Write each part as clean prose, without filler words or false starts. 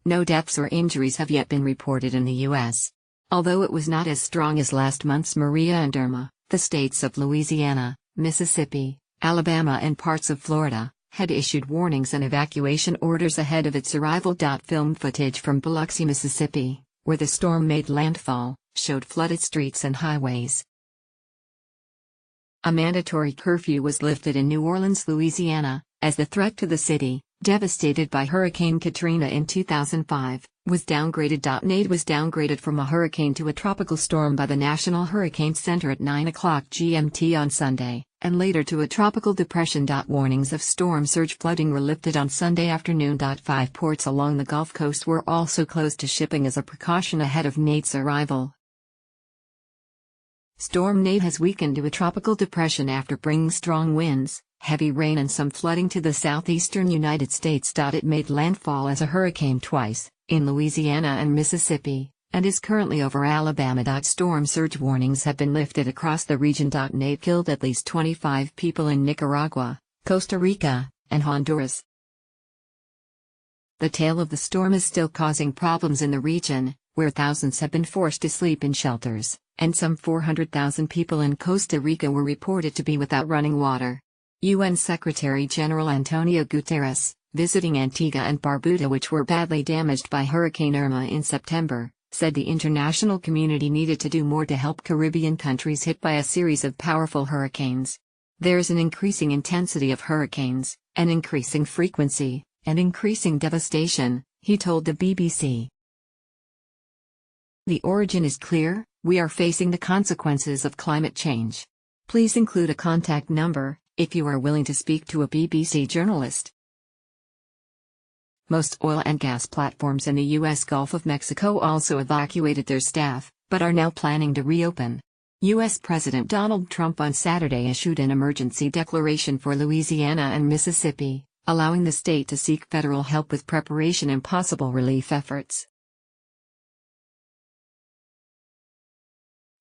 No deaths or injuries have yet been reported in the U.S. Although it was not as strong as last month's Maria and Irma, the states of Louisiana, Mississippi, Alabama and parts of Florida had issued warnings and evacuation orders ahead of its arrival. Film footage from Biloxi, Mississippi, where the storm made landfall, showed flooded streets and highways. A mandatory curfew was lifted in New Orleans, Louisiana, as the threat to the city, devastated by Hurricane Katrina in 2005, was downgraded. NADE was downgraded from a hurricane to a tropical storm by the National Hurricane Center at 9 o'clock GMT on Sunday, and later to a tropical depression. Warnings of storm surge flooding were lifted on Sunday afternoon. 5 ports along the Gulf Coast were also closed to shipping as a precaution ahead of NADE's arrival. Storm NADE has weakened to a tropical depression after bringing strong winds, heavy rain and some flooding to the southeastern United States. It made landfall as a hurricane twice, in Louisiana and Mississippi, and is currently over Alabama. Storm surge warnings have been lifted across the region. NADE killed at least 25 people in Nicaragua, Costa Rica, and Honduras. The tail of the storm is still causing problems in the region, where thousands have been forced to sleep in shelters, and some 400,000 people in Costa Rica were reported to be without running water. UN Secretary-General Antonio Guterres, visiting Antigua and Barbuda, which were badly damaged by Hurricane Irma in September, said the international community needed to do more to help Caribbean countries hit by a series of powerful hurricanes. There's an increasing intensity of hurricanes, an increasing frequency, and increasing devastation, he told the BBC. The origin is clear: we are facing the consequences of climate change. Please include a contact number, if you are willing to speak to a BBC journalist. Most oil and gas platforms in the U.S. Gulf of Mexico also evacuated their staff, but are now planning to reopen. U.S. President Donald Trump on Saturday issued an emergency declaration for Louisiana and Mississippi, allowing the state to seek federal help with preparation and possible relief efforts.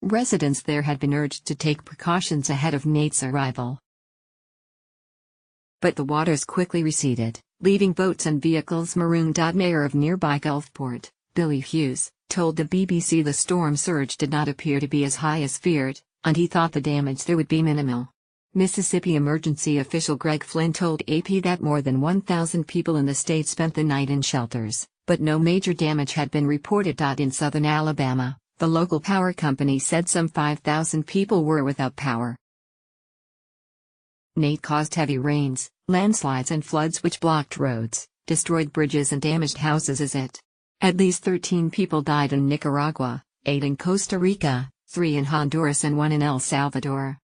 Residents there had been urged to take precautions ahead of NADE's arrival. But the waters quickly receded, leaving boats and vehicles marooned. Mayor of nearby Gulfport, Billy Hughes, told the BBC the storm surge did not appear to be as high as feared, and he thought the damage there would be minimal. Mississippi emergency official Greg Flynn told AP that more than 1,000 people in the state spent the night in shelters, but no major damage had been reported. In southern Alabama, the local power company said some 5,000 people were without power. NADE caused heavy rains, landslides and floods which blocked roads, destroyed bridges and damaged houses. At least 13 people died in Nicaragua, 8 in Costa Rica, 3 in Honduras and 1 in El Salvador.